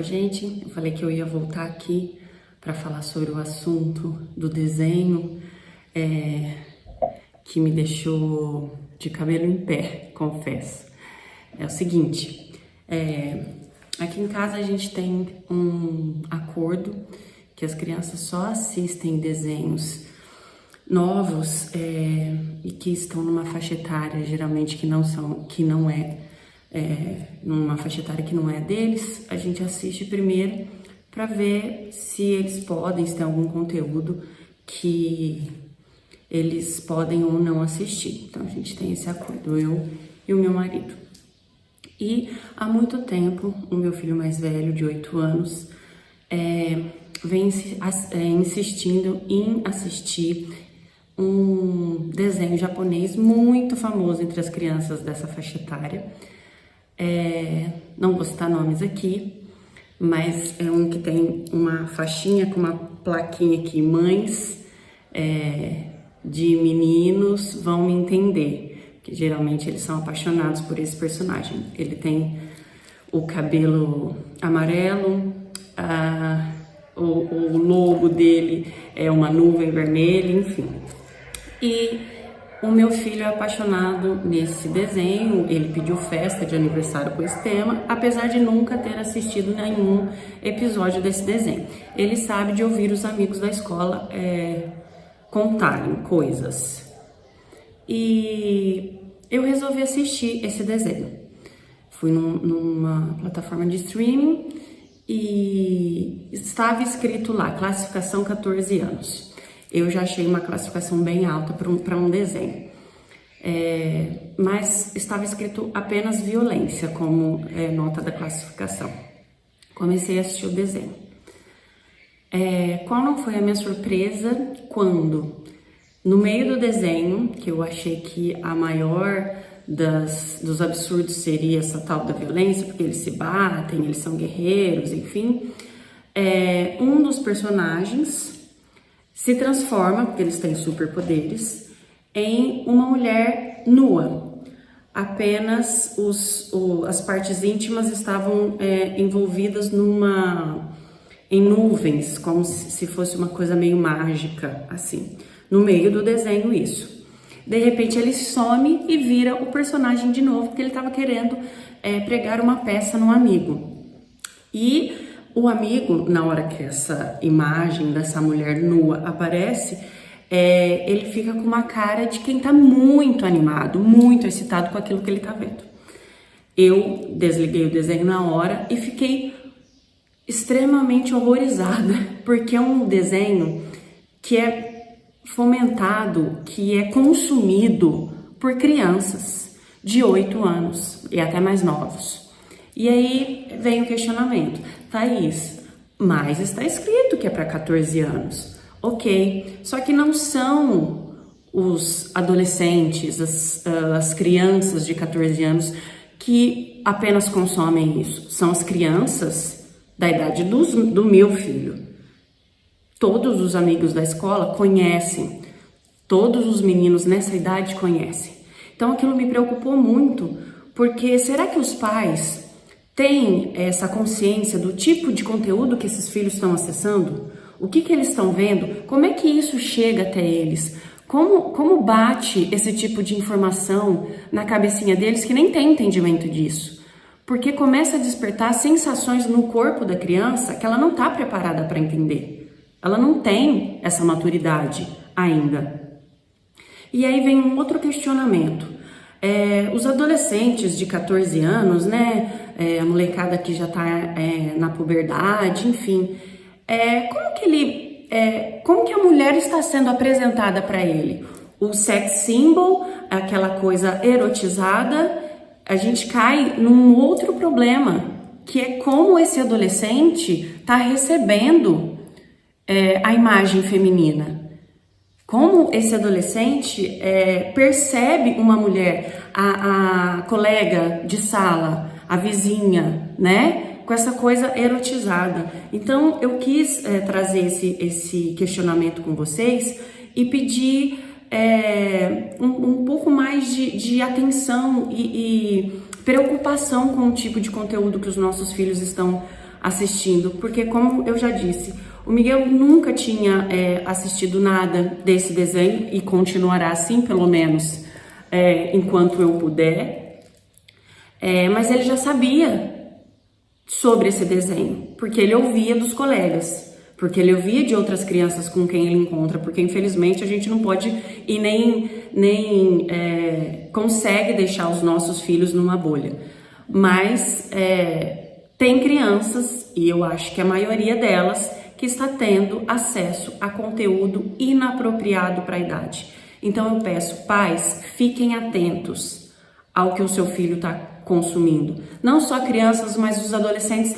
Oi, gente, eu falei que eu ia voltar aqui para falar sobre o assunto do desenho que me deixou de cabelo em pé, confesso. É o seguinte, aqui em casa a gente tem um acordo que as crianças só assistem desenhos novos e que estão numa faixa etária geralmente numa faixa etária que não é deles. A gente assiste primeiro para ver se eles podem, se tem algum conteúdo que eles podem ou não assistir. Então a gente tem esse acordo, eu e o meu marido. E há muito tempo, o meu filho mais velho, de 8 anos, vem insistindo em assistir um desenho japonês muito famoso entre as crianças dessa faixa etária. Não vou citar nomes aqui, mas é um que tem uma faixinha com uma plaquinha aqui, mães de meninos vão me entender, que geralmente eles são apaixonados por esse personagem. Ele tem o cabelo amarelo, o logo dele é uma nuvem vermelha, enfim. E o meu filho é apaixonado nesse desenho, ele pediu festa de aniversário com esse tema, apesar de nunca ter assistido nenhum episódio desse desenho. Ele sabe de ouvir os amigos da escola contarem coisas. E eu resolvi assistir esse desenho. Fui numa plataforma de streaming e estava escrito lá, classificação 14 anos. Eu já achei uma classificação bem alta para um desenho. Mas estava escrito apenas violência como nota da classificação. Comecei a assistir o desenho. Qual não foi a minha surpresa quando, no meio do desenho, que eu achei que a maior dos absurdos seria essa tal da violência, porque eles se batem, eles são guerreiros, enfim, um dos personagens se transforma, porque eles têm superpoderes, em uma mulher nua. Apenas as partes íntimas estavam envolvidas em nuvens, como se fosse uma coisa meio mágica, assim. No meio do desenho, isso. De repente, ele some e vira o personagem de novo, porque ele estava querendo pregar uma peça no amigo. E o amigo, na hora que essa imagem dessa mulher nua aparece, ele fica com uma cara de quem tá muito animado, muito excitado com aquilo que ele tá vendo. Eu desliguei o desenho na hora e fiquei extremamente horrorizada, porque é um desenho que é fomentado, que é consumido por crianças de 8 anos e até mais novos. E aí vem o questionamento, Thaís, mas está escrito que é para 14 anos. Ok, só que não são os adolescentes, as crianças de 14 anos que apenas consomem isso. São as crianças da idade do meu filho. Todos os amigos da escola conhecem, todos os meninos nessa idade conhecem. Então aquilo me preocupou muito, porque será que os pais têm essa consciência do tipo de conteúdo que esses filhos estão acessando? O que eles estão vendo? Como é que isso chega até eles? Como bate esse tipo de informação na cabecinha deles que nem tem entendimento disso? Porque começa a despertar sensações no corpo da criança que ela não está preparada para entender. Ela não tem essa maturidade ainda. E aí vem um outro questionamento. Os adolescentes de 14 anos, né? A molecada que já está na puberdade, enfim. Como que a mulher está sendo apresentada para ele? O sex symbol, aquela coisa erotizada, a gente cai num outro problema, que é como esse adolescente está recebendo a imagem feminina. Como esse adolescente percebe uma mulher, a colega de sala, a vizinha, né? Com essa coisa erotizada. Então, eu quis trazer esse questionamento com vocês e pedir um pouco mais de atenção e preocupação com o tipo de conteúdo que os nossos filhos estão assistindo, porque como eu já disse, o Miguel nunca tinha assistido nada desse desenho e continuará assim, pelo menos enquanto eu puder, mas ele já sabia sobre esse desenho, porque ele ouvia dos colegas, porque ele ouvia de outras crianças com quem ele encontra, porque infelizmente a gente não pode e nem consegue deixar os nossos filhos numa bolha, mas tem crianças, e eu acho que a maioria delas, que está tendo acesso a conteúdo inapropriado para a idade. Então eu peço, pais, fiquem atentos ao que o seu filho está consumindo. Não só crianças, mas os adolescentes